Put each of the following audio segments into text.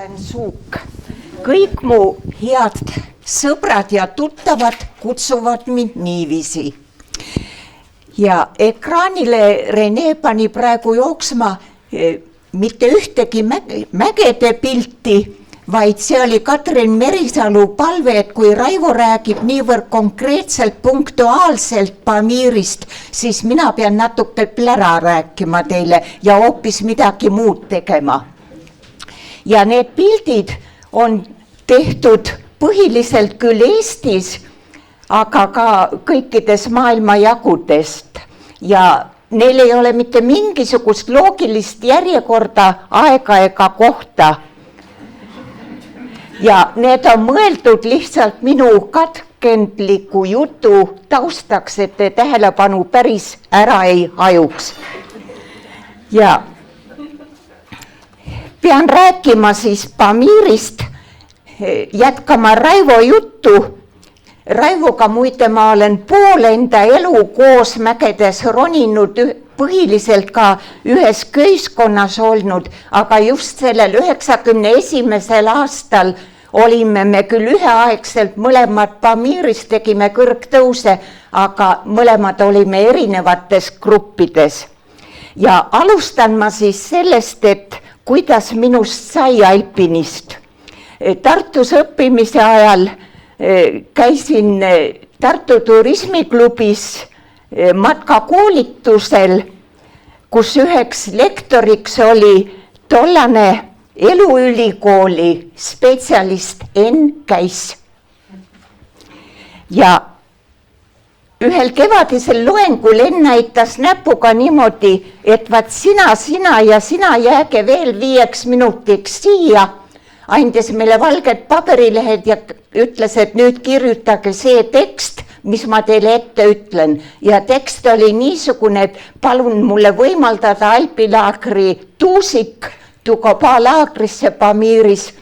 olen Suuk. Kõik mu head sõbrad ja tuttavad kutsuvad mind niiviisi. Ja ekraanile Rene pani praegu jooksma mitte ühtegi mägede pilti, vaid see oli Katrin Merisalu palve, et kui Raivo räägib niivõrd konkreetselt, punktuaalselt Pamirist, siis mina pean natuke plära rääkima teile ja hoopis midagi muud tegema. Ja need pildid on tehtud põhiliselt küll Eestis, aga ka kõikides maailmajagudest. Ja neil ei ole mitte mingisugust loogilist järjekorda, aega ega kohta. Ja need on mõeldud lihtsalt minu katkendliku jutu taustaks, et te tähelepanu päris ära ei hajuks. Ja pean rääkima siis Pamirist, jätkama Raivo juttu. Raivoga muide ma olen pool enda elu koos mägedes roninud, põhiliselt ka ühes köiskonnas olnud, aga just sellel 91. aastal olime me küll üheaegselt mõlemad Pamiris, tegime kõrgtõuse, aga mõlemad olime erinevates gruppides. Ja alustan ma siis sellest, et kuidas minust sai alpinist. Tartus õppimise ajal käisin Tartu turismiklubis matkakoolitusel, kus üheks lektoriks oli tollane eluülikooli spetsialist Enn Käis. Ja ühel kevadisel loengul Enn näitas näpuga niimoodi, et vaat sina ja sina jääge veel 5 minutiks siia, andis meile valged paberilehed ja ütles, et nüüd kirjutage see tekst, mis ma teile ette ütlen. Ja tekst oli niisugune, et palun mulle võimaldada alpilaagri Tuusik Tukopa laagrisse Pamiris.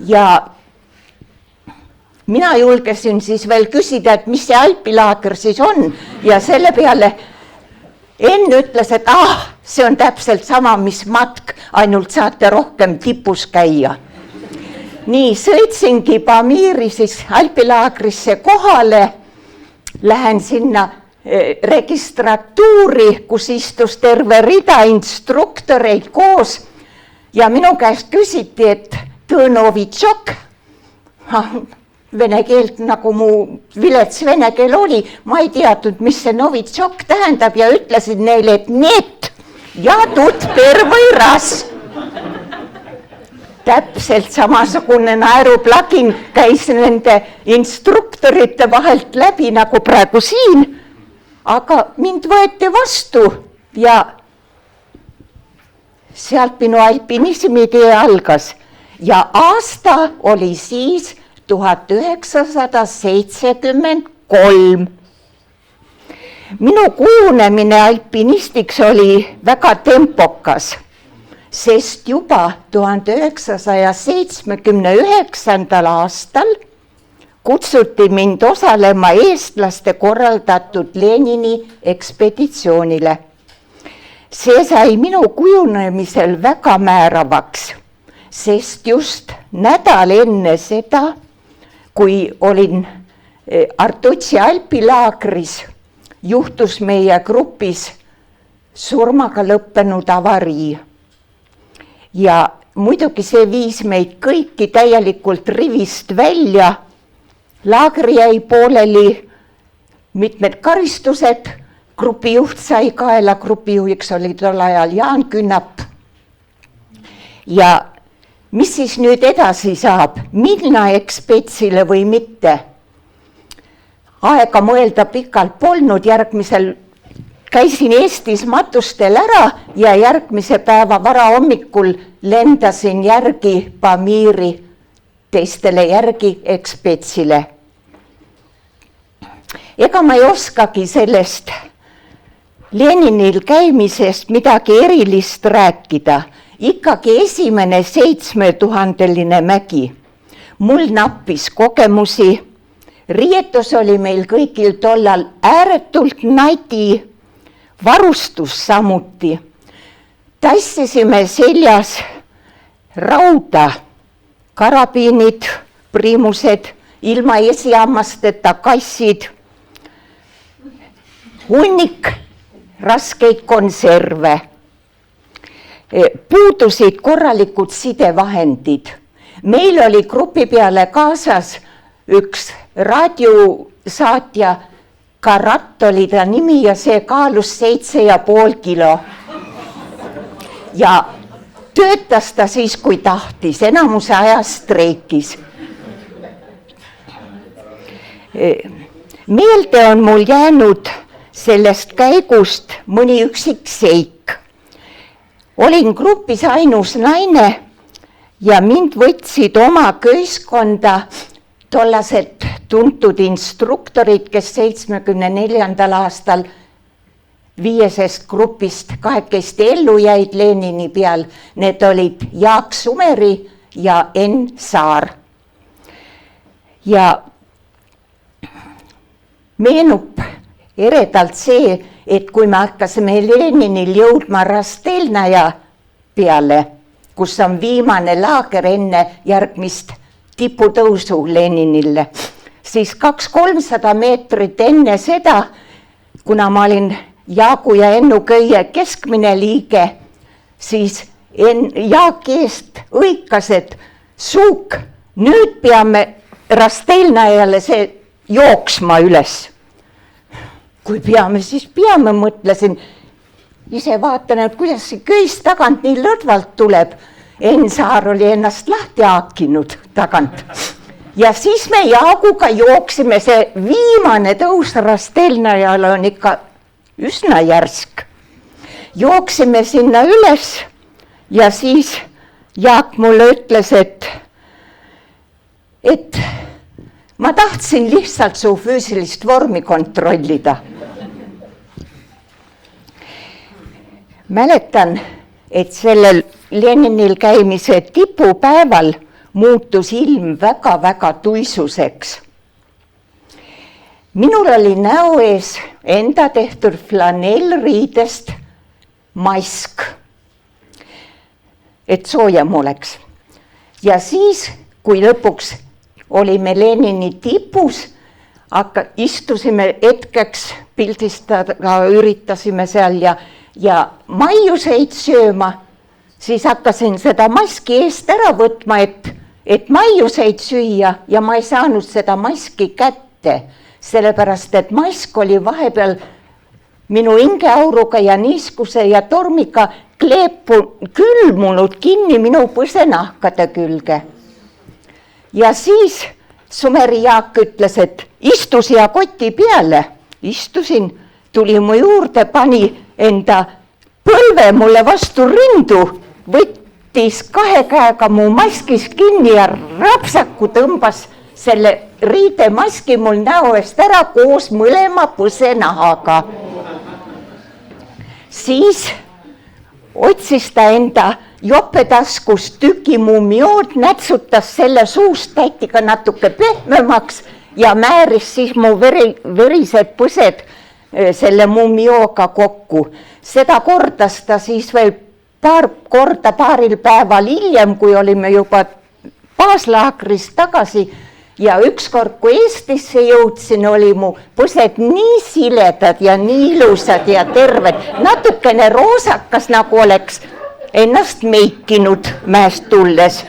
Ja mina julgesin siis veel küsida, et mis see alpilaager siis on. Ja selle peale Enn ütles, et see on täpselt sama, mis matk, ainult saate rohkem tipus käia. Nii, sõitsingi Pamiri siis alpilaagrisse kohale, lähen sinna registratuuri, kus istus terve rida instruktoreid koos ja minu käest küsiti, et tõnovitšok, vene keelt nagu mu vilets vene keel oli, ma ei teadnud, mis see novitšok tähendab ja ütlesin neile, et need ja tut первый раз. Täpselt samasugune naeruplagin käis nende instruktorite vahelt läbi nagu praegu siin, aga mind võeti vastu ja sealt minu alpinismi tee algas. Ja aasta oli siis 1973. Minu kujunemine alpinistiks oli väga tempokas. Sest juba 1979. aastal kutsuti mind osalema eestlaste korraldatud Lenini ekspeditsioonile. See sai minu kujunemisel väga määravaks, sest just nädal enne seda, kui olin Artutsi alpilaagris, juhtus meie grupis surmaga lõppenud avarii. Ja muidugi see viis meid kõiki täielikult rivist välja. Laagri jäi pooleli, mitmed karistused, grupijuht sai kaela, grupijuhiks oli tol ajal Jaan Künnap. Ja mis siis nüüd edasi saab, minna ekspetsile või mitte? Aega mõelda pikalt polnud, järgmisel käisin Eestis matustel ära ja järgmise päeva varahommikul lendasin järgi Pamiri, teistele järgi ekspetsile. Ega ma ei oskagi sellest Leninil käimisest midagi erilist rääkida. Ikkagi esimene 7000 mägi. Mul nappis kogemusi. Riietus oli meil kõigil tollal ääretult nadi, varustus samuti. Tassisime seljas rauda, karabiinid, priimused, ilma esihammasteta kassid, hunnik raskeid konserve. Puudusid korralikud sidevahendid. Meil oli grupi peale kaasas üks raadiosaatja, Karat oli ta nimi ja see kaalus 7,5 kilo. Ja töötas ta siis, kui tahtis, enamuse ajast streikis. Meelde on mul jäänud sellest käigust mõni üksik seik. Olin grupis ainus naine ja mind võtsid oma köiskonda tollased tuntud instruktorid, kes 74. aastal 5 grupist 2 ellu jäid Lenini peal. Need olid Jaak Sumeri ja Enn Saar. Ja meenub eredalt see, et kui me hakkasime Leninil jõudma Rastelnaja peale, kus on viimane laager enne järgmist tiputõusu Leninile, siis 200-300 meetrit enne seda, kuna ma olin Jaagu ja Ennu Köie keskmine liige, siis Jaak eest õikas, et Suuk, nüüd peame Rastelnajale see jooksma üles. Kui peame, siis peame, mõtlesin. Ise vaatan, et kuidas see köis tagant nii lõdvalt tuleb. Enn Saar oli ennast lahti haakinud tagant. Ja siis me Jaaguga jooksime, see viimane tõus Rastelnajale on ikka üsna järsk. Jooksime sinna üles ja siis Jaak mulle ütles, et ma tahtsin lihtsalt su füüsilist vormi kontrollida. Mäletan, et sellel Leninil käimise tipupäeval muutus ilm väga-väga tuisuseks. Minul oli näo ees enda tehtud flanellriidest mask, et soojem oleks. Ja siis, kui lõpuks olime Lenini tipus, istusime hetkeks, pildistada, üritasime seal ja maiuseid sööma, siis hakkasin seda maski eest ära võtma, et maiuseid süüa ja ma ei saanud seda maski kätte, sellepärast et mask oli vahepeal minu hingeauruga ja niiskuse ja tormiga külmunud kinni minu põsenahkade külge. Ja siis Sumeri Jaak ütles, et istu siia koti peale. Istusin, tuli mu juurde, pani enda põlve mulle vastu rindu, võttis 2 käega mu maskis kinni ja rapsaku tõmbas selle riidemaski mul näo eest ära koos mõlema põsenahaga. Siis otsis ta enda jopetaskust tüki mummiood, nätsutas selle suust täitiga natuke pehmemaks ja määris siis mu verised põsed selle mummioga kokku. Seda kordas ta siis veel paaril päeval hiljem, kui olime juba baaslaagris tagasi ja ükskord, kui Eestisse jõudsin, oli mu põsed nii siledad ja nii ilusad ja terved, natukene roosakas, nagu oleks ennast meikinud mäest tulles.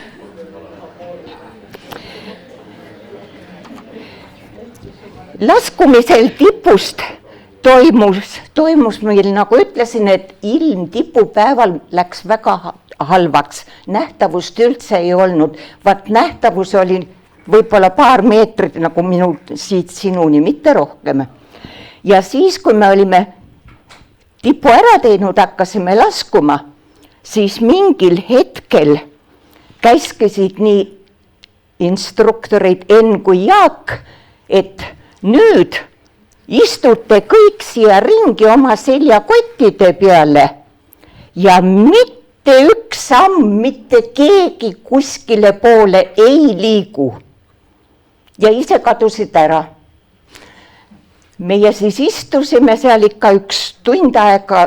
Laskumisel tipust toimus meil, nagu ütlesin, et ilm tipupäeval läks väga halvaks. Nähtavust üldse ei olnud. Vaat nähtavus oli võib-olla paar meetrit nagu minu siit sinuni, mitte rohkem. Ja siis, kui me olime tipu ära teinud, hakkasime laskuma, siis mingil hetkel käskisid nii instruktorid Enn kui Jaak, et nüüd istute kõik siia ringi oma seljakottide peale ja mitte üks samm, mitte keegi kuskile poole ei liigu. Ja ise kadusid ära. Meie siis istusime seal ikka 1 tund aega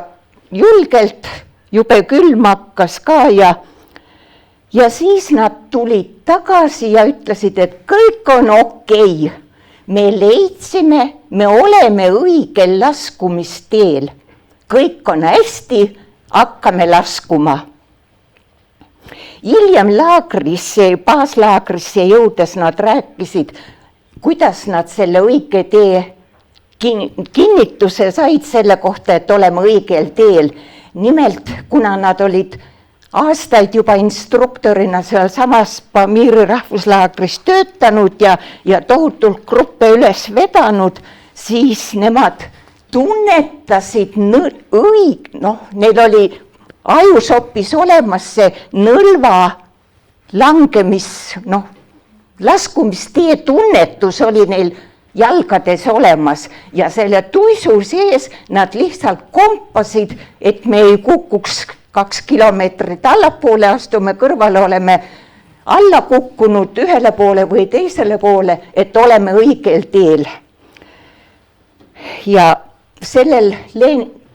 julgelt, jube külm hakkas ka Ja siis nad tulid tagasi ja ütlesid, et kõik on okei. Me leidsime, me oleme õigel laskumisteel. Kõik on hästi, hakkame laskuma. Hiljem baaslaagrisse jõudes nad rääkisid, kuidas nad selle õige tee kinnituse said selle kohta, et oleme õigel teel. Nimelt, kuna nad olid aastaid juba instruktorina seal samas Pamiri rahvuslaagris töötanud ja tohutult gruppe üles vedanud, siis nemad tunnetasid neil oli ajus hoopis olemas see nõlva langemis, laskumistee tunnetus oli neil jalgades olemas ja selle tuisu sees nad lihtsalt kompasid, et me ei kukuks 2 kilomeetrit allapoole, astume kõrvale, oleme alla kukkunud ühele poole või teisele poole, et oleme õigel teel. Ja sellel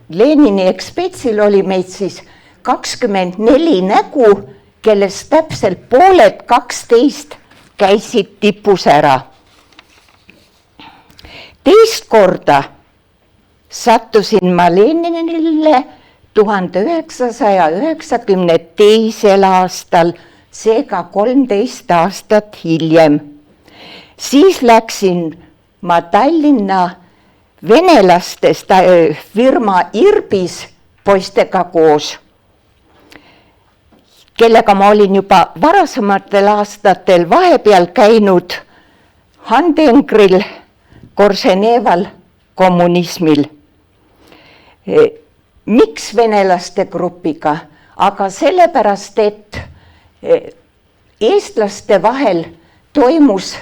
Lenini ekspetsil oli meid siis 24 nägu, kellest täpselt pooled 12 käisid tipus ära. Teist korda sattusin ma Leninile 1992. aastal, seega 13 aastat hiljem. Siis läksin ma Tallinna venelastest firma Irbis poistega koos, kellega ma olin juba varasematel aastatel vahepeal käinud Handengril, Korženeval, kommunismil. Miks venelaste grupiga? Aga sellepärast, et eestlaste vahel toimus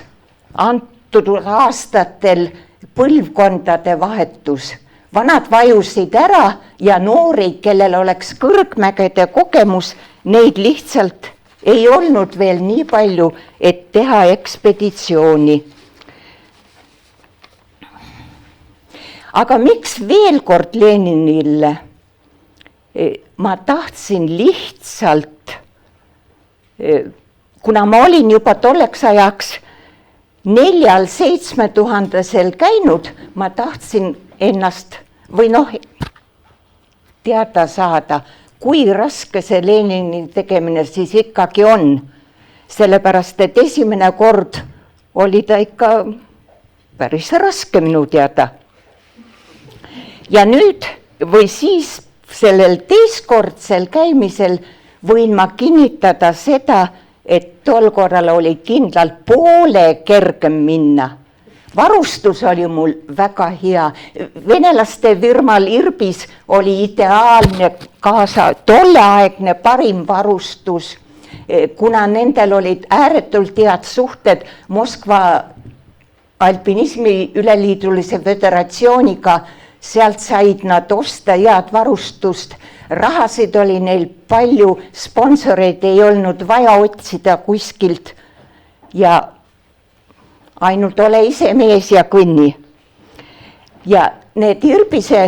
antud aastatel põlvkondade vahetus. Vanad vajusid ära ja noori, kellel oleks kõrgmägede kogemus, neid lihtsalt ei olnud veel nii palju, et teha ekspeditsiooni. Aga miks veel kord Leninile? Ma tahtsin lihtsalt, kuna ma olin juba tolleks ajaks 4-7 tuhandesel käinud, ma tahtsin ennast teada saada, kui raske see Lenini tegemine siis ikkagi on. Sellepärast, et esimene kord oli ta ikka päris raske minu teada. Ja nüüd või siis sellel teiskordsel käimisel võin ma kinnitada seda, et tol korral oli kindlalt poole kergem minna. Varustus oli mul väga hea. Venelaste firmal Irbis oli ideaalne tolleaegne parim varustus, kuna nendel olid ääretult head suhted Moskva alpinismi üleliidulise föderatsiooniga. Sealt said nad osta head varustust, rahasid oli neil palju, sponsoreid ei olnud vaja otsida kuskilt ja ainult ole ise mees ja kõnni. Ja need Irbise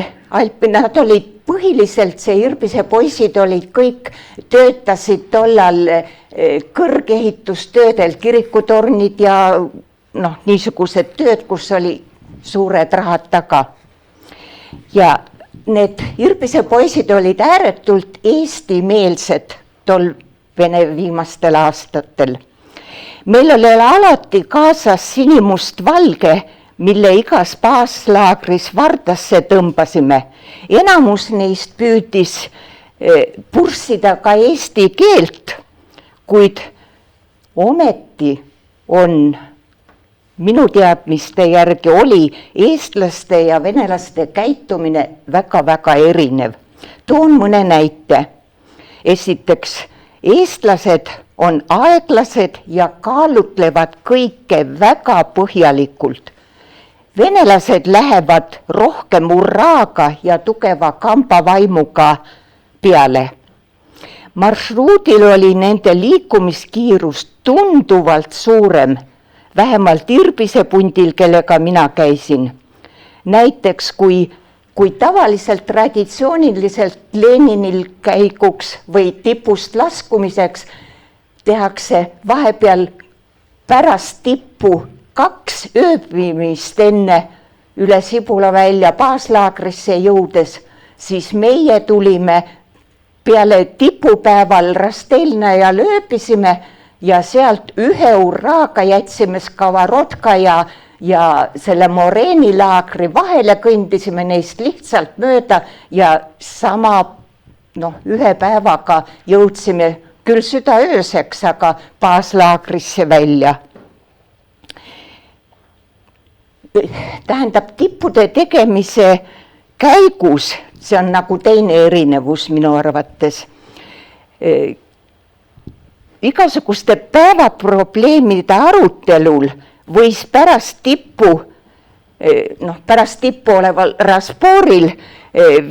nad olid põhiliselt, see Irbise poisid olid kõik, töötasid tollal kõrgehitustöödel, kirikutornid ja niisugused tööd, kus oli suured rahad taga. Ja need Irbise poisid olid ääretult eestimeelsed tol Vene viimastel aastatel. Meil oli alati kaasas sinimust valge, mille igas baaslaagris vardasse tõmbasime. Enamus neist püüdis purssida ka eesti keelt, kuid ometi on minu teadmiste järgi oli eestlaste ja venelaste käitumine väga-väga erinev. Toon mõne näite. Esiteks, eestlased on aeglased ja kaalutlevad kõike väga põhjalikult. Venelased lähevad rohkem urraaga ja tugeva kambavaimuga peale. Marsruudil oli nende liikumiskiirus tunduvalt suurem, vähemalt Irbise pundil, kellega mina käisin. Näiteks, kui tavaliselt traditsiooniliselt Leninil käiguks või tipust laskumiseks tehakse vahepeal pärast tippu 2 ööbimist enne üle Sibula välja baaslaagrisse jõudes, siis meie tulime peale tipupäeval Rastelnajal ööbisime ja sealt 1 hurraaga jätsime Skavarodka ja selle Moreeni laagri vahele, kõndisime neist lihtsalt mööda ja sama 1 päevaga jõudsime küll südaööseks, aga baaslaagrisse välja. Tähendab, tippude tegemise käigus, see on nagu teine erinevus minu arvates, igasuguste päevaprobleemide arutelul võis pärast tippu oleval raspooril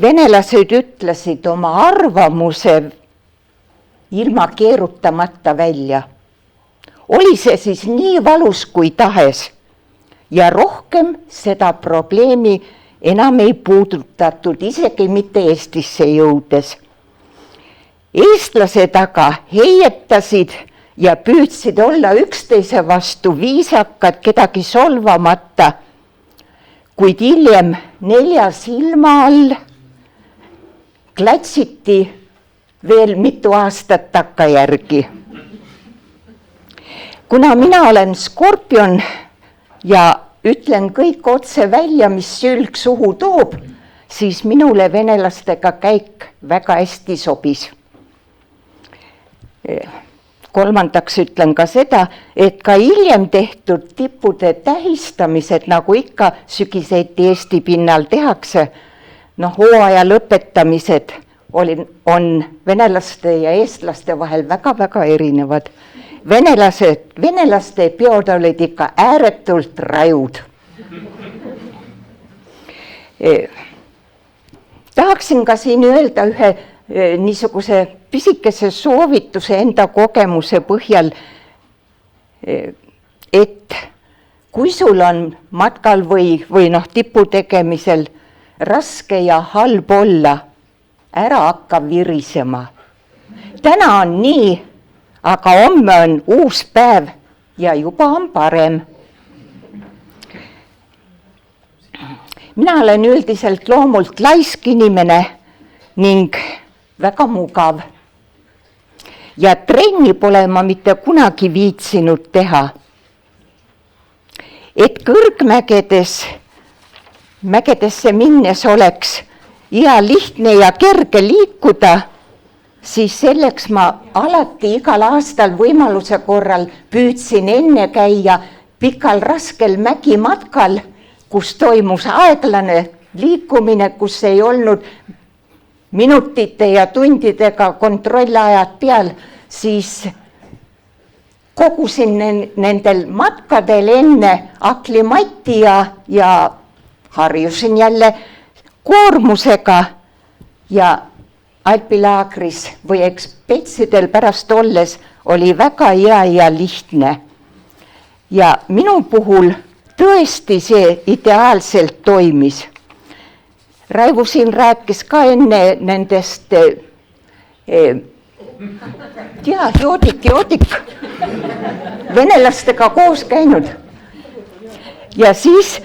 venelased ütlesid oma arvamuse ilma keerutamata välja. Oli see siis nii valus kui tahes ja rohkem seda probleemi enam ei puudutatud, isegi mitte Eestisse jõudes. Eestlased aga heietasid ja püüdsid olla üksteise vastu viisakad, kedagi solvamata, kuid hiljem 4 silma all klatsiti veel mitu aastat takkajärgi. Kuna mina olen Skorpion ja ütlen kõik otse välja, mis sülg suhu toob, siis minule venelastega käik väga hästi sobis. Kolmandaks ütlen ka seda, et ka hiljem tehtud tippude tähistamised, nagu ikka sügiseti Eesti pinnal tehakse, hooaja lõpetamised on venelaste ja eestlaste vahel väga-väga erinevad. Venelaste peod olid ikka ääretult rajud. Tahaksin ka siin öelda ühe niisuguse pisikese soovituse enda kogemuse põhjal, et kui sul on matkal või tipu tegemisel raske ja halb olla, ära hakka virisema. Täna on nii, aga homme on uus päev ja juba on parem. Mina olen üldiselt loomult laisk inimene ning väga mugav. Ja trenni pole ma mitte kunagi viitsinud teha. Et mägedesse minnes oleks hea lihtne ja kerge liikuda, siis selleks ma alati igal aastal võimaluse korral püüdsin enne käia pikal raskel mägimatkal, kus toimus aeglane liikumine, kus ei olnud minutite ja tundidega kontrollajad peal, siis kogusin nendel matkadel enne aklimatti ja harjusin jälle koormusega ja alpilaagris või ekspetsidel pärast olles oli väga hea ja lihtne. Ja minu puhul tõesti see ideaalselt toimis. Raivo siin rääkis ka enne nendest, joodik, venelastega koos käinud. Ja siis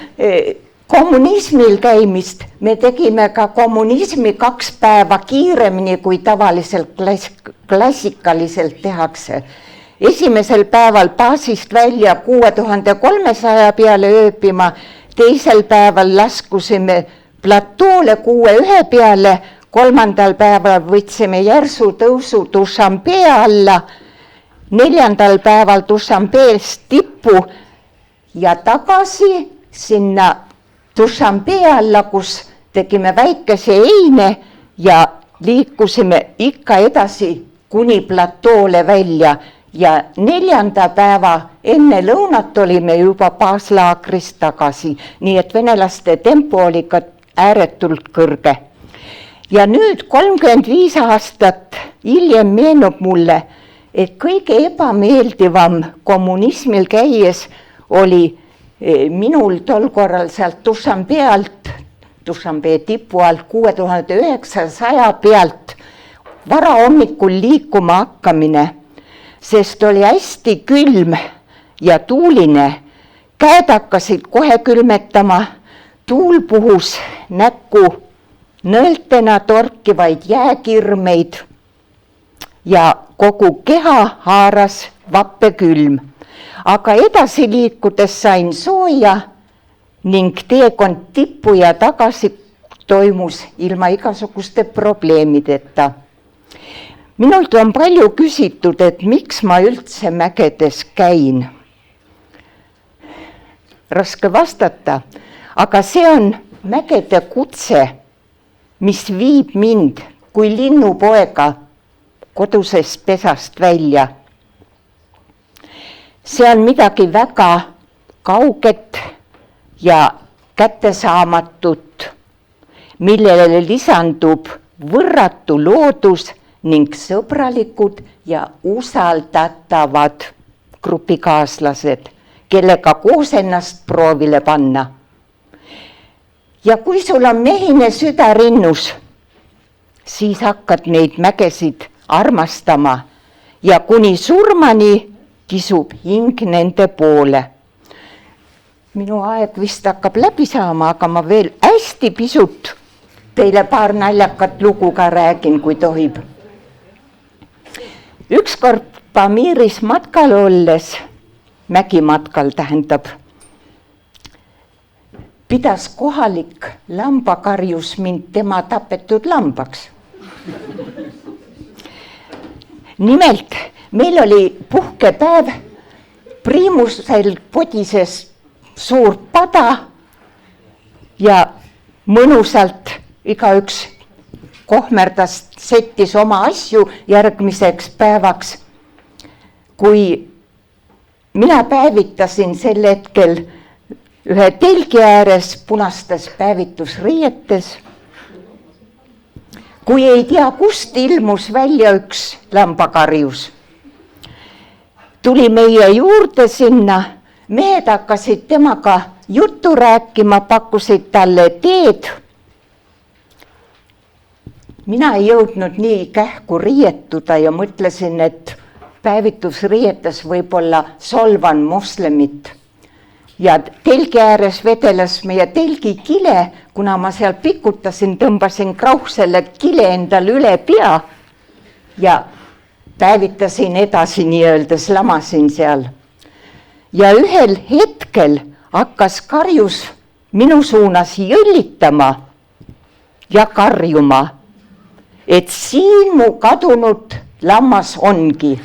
kommunismil käimist me tegime ka kommunismi 2 päeva kiiremini, kui tavaliselt klassikaliselt tehakse. Esimesel päeval baasist välja 6300 peale ööbima, teisel päeval laskusime platoole 61 peale, 3. päeval võtsime järsu tõusu Dušanbe alla, 4. päeval Dušanbeest tippu ja tagasi sinna Dušanbe alla, kus tegime väikese eine ja liikusime ikka edasi kuni platoole välja ja 4. päeva enne lõunat olime juba baaslaagrist tagasi, nii et venelaste tempo oli ka ääretult kõrge. Ja nüüd 35 aastat hiljem meenub mulle, et kõige ebameeldivam kommunismil käies oli minul tol korral sealt Dušanbe alt, Dušanbe tipu alt 6900 pealt varahommikul liikuma hakkamine. sest oli hästi külm ja tuuline. Käed hakkasid kohe külmetama, tuul puhus näkku nõeltena torkivaid jääkirmeid ja kogu keha haaras vappekülm. Aga edasi liikudes sain sooja ning teekond tippu ja tagasi toimus ilma igasuguste probleemideta. Minult on palju küsitud, et miks ma üldse mägedes käin. Raske vastata, aga see on mägede kutse, mis viib mind kui linnupoega kodusest pesast välja. See on midagi väga kauget ja kättesaamatut, millele lisandub võrratu loodus ning sõbralikud ja usaldatavad grupikaaslased, kellega koos ennast proovile panna. Ja kui sul on mehine süda rinnus, siis hakkad neid mägesid armastama ja kuni surmani kisub hing nende poole. Minu aeg vist hakkab läbi saama, aga ma veel hästi pisut teile paar naljakat lugu ka räägin, kui tohib. Ükskord Pamiris matkal olles, mägimatkal tähendab, pidas kohalik lambakarjus mind tema tapetud lambaks. Nimelt, meil oli puhkepäev, priimusel podises suur pada ja mõnusalt igaüks kohmerdast settis oma asju järgmiseks päevaks. Kui mina päevitasin sel hetkel ühe telgi ääres punastes päevitusriietes, kui ei tea, kust ilmus välja üks lambakarjus. Tuli meie juurde sinna, mehed hakkasid temaga juttu rääkima, pakkusid talle teed. Mina ei jõudnud nii kähku riietuda ja mõtlesin, et päevitusriietes võib-olla solvan moslemit. Ja telgi ääres vedeles meie telgi kile, kuna ma seal pikutasin, tõmbasin krauhsele kile endale üle pea ja päevitasin edasi nii-öeldes, lamasin seal. Ja ühel hetkel hakkas karjus minu suunas jõllitama ja karjuma, et siin mu kadunud lammas ongi.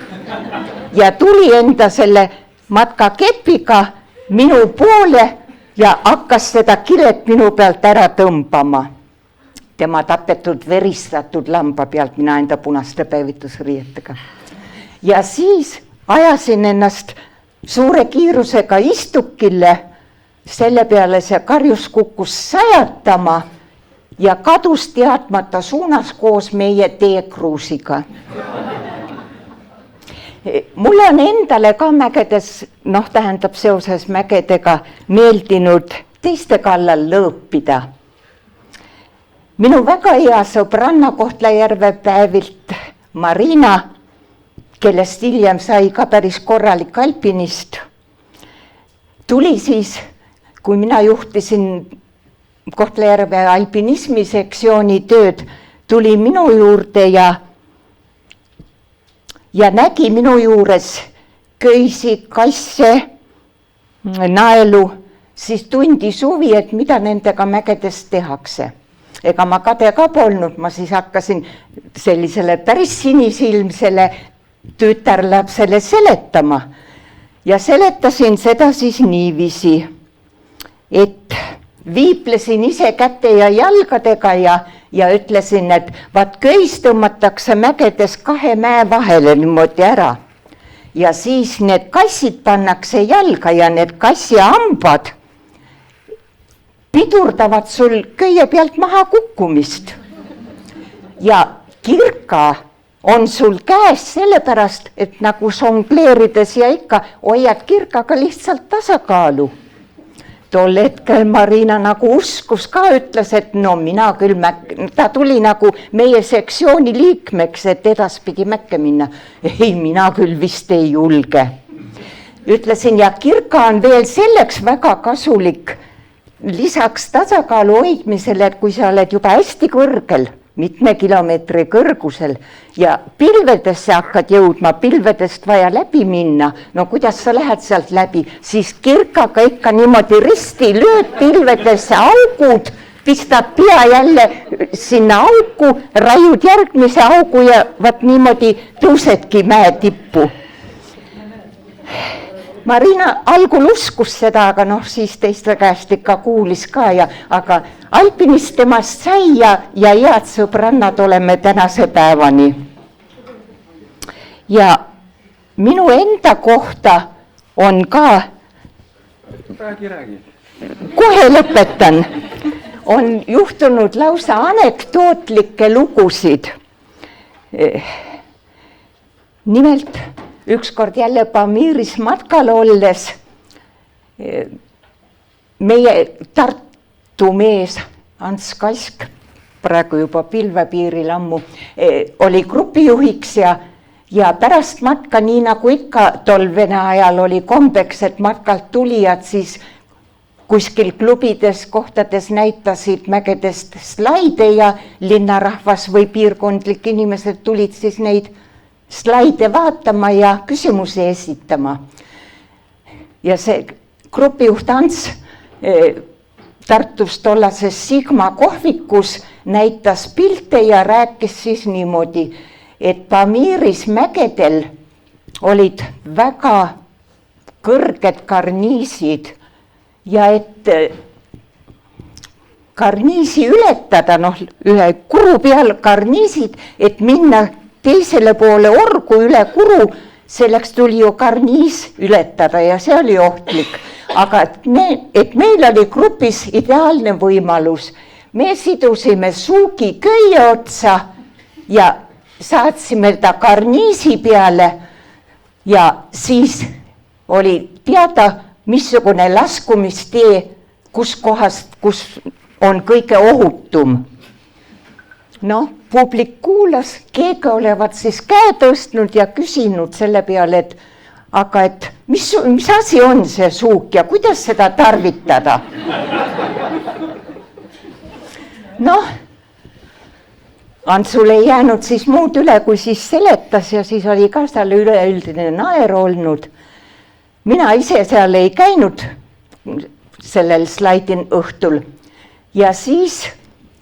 Ja tuli enda selle matkakepiga minu poole ja hakkas seda kilet minu pealt ära tõmbama. Tema tapetud, veristatud lamba pealt, mina enda punaste päevitusriietega. Ja siis ajasin ennast suure kiirusega istukille, selle peale see karjus kukkus sajatama ja kadus teadmata suunas koos meie teekruusiga. Mul on endale ka mägedes, tähendab seoses mägedega, meeldinud teiste kallal lõõpida. Minu väga hea sõbranna Kohtla-Järve päevilt Marina, kellest hiljem sai ka päris korralik alpinist, tuli siis, kui mina juhtisin Kohtla-Järve alpinismi sektsiooni tööd, tuli minu juurde ja nägi minu juures köisi, kasse, naelu, siis tundis huvi, et mida nendega mägedes tehakse. Ega ma kade ka polnud, ma siis hakkasin sellisele päris sinisilmsele tütarlapsele seletama. Ja seletasin seda siis niiviisi, et viiplesin ise käte ja jalgadega ja ütlesin, et vaat köis tõmmatakse mägedes 2 mäe vahele niimoodi ära. Ja siis need kassid pannakse jalga ja need kassihambad pidurdavad sul köie pealt maha kukkumist. Ja kirka on sul käes sellepärast, et nagu žongleerides ja ikka hoiad kirkaga lihtsalt tasakaalu. tol hetkel Marina nagu uskus ka, ütles, et no mina küll ta tuli nagu meie sektsiooni liikmeks, et edaspidi Mäkke minna. Ei, mina küll vist ei julge. Ütlesin, ja kirka on veel selleks väga kasulik, lisaks tasakaalu hoidmisele, et kui sa oled juba hästi kõrgel, mitme kilomeetri kõrgusel ja pilvedesse hakkad jõudma, pilvedest vaja läbi minna, no kuidas sa lähed sealt läbi, siis kirkaga ikka niimoodi risti lööd pilvedesse augud, pistad pea jälle sinna auku, raiud järgmise augu ja vaat niimoodi tõusedki mäe tippu. Marina algul uskus seda, aga noh, siis teiste käest ikka kuulis ka aga alpinist temast sai ja head sõbrannad oleme tänase päevani. Ja minu enda kohta on ka, kohe lõpetan, on juhtunud lausa anekdootlikke lugusid. Nimelt, ükskord jälle Pamiris matkal olles meie Tartu mees Ants Kask, praegu juba pilvepiiril ammu, oli grupijuhiks ja pärast matka, nii nagu ikka tol Vene ajal oli kombeks, et matkalt tulijad siis kuskil klubides kohtades näitasid mägedest slaide ja linnarahvas või piirkondlik inimesed tulid siis neid slaide vaatama ja küsimusi esitama. Ja see grupijuht Ants Tartus tollases Sigma kohvikus näitas pilte ja rääkis siis niimoodi, et Pamiris mägedel olid väga kõrged karniisid ja et karniisi ületada, noh, ühe kuru peal karniisid, et minna teisele poole orgu üle kuru, selleks tuli ju karniis ületada ja see oli ohtlik. Aga et meil oli grupis ideaalne võimalus. Me sidusime suugi köie otsa ja saatsime ta karniisi peale ja siis oli teada, missugune laskumistee, kus on kõige ohutum. Noh, publik kuulas, keegi olevat siis käe tõstnud ja küsinud selle peale, et mis asi on see suuk ja kuidas seda tarvitada? Noh, Antsul ei jäänud siis muud üle, kui siis seletas ja siis oli ka seal üleüldine naer olnud. Mina ise seal ei käinud sellel slaidin õhtul ja siis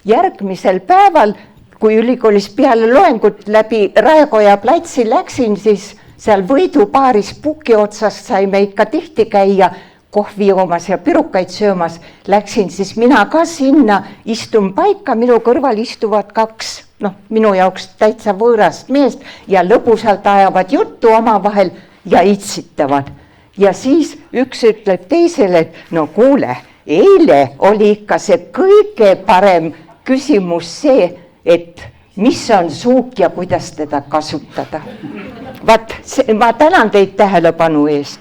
järgmisel päeval, kui ülikoolis peale loengut läbi Raekoja platsi läksin, siis seal võidupaaris Puki otsast saime ikka tihti käia kohvi joomas ja pirukaid söömas. Läksin siis mina ka sinna, istun paika, minu kõrval istuvad kaks, minu jaoks täitsa võõrast meest ja lõbusalt ajavad juttu omavahel ja itsitavad. Ja siis üks ütleb teisele, et no kuule, eile oli ikka see kõige parem küsimus see, et mis on suuk ja kuidas teda kasutada. Vaat, ma tänan teid tähelepanu eest.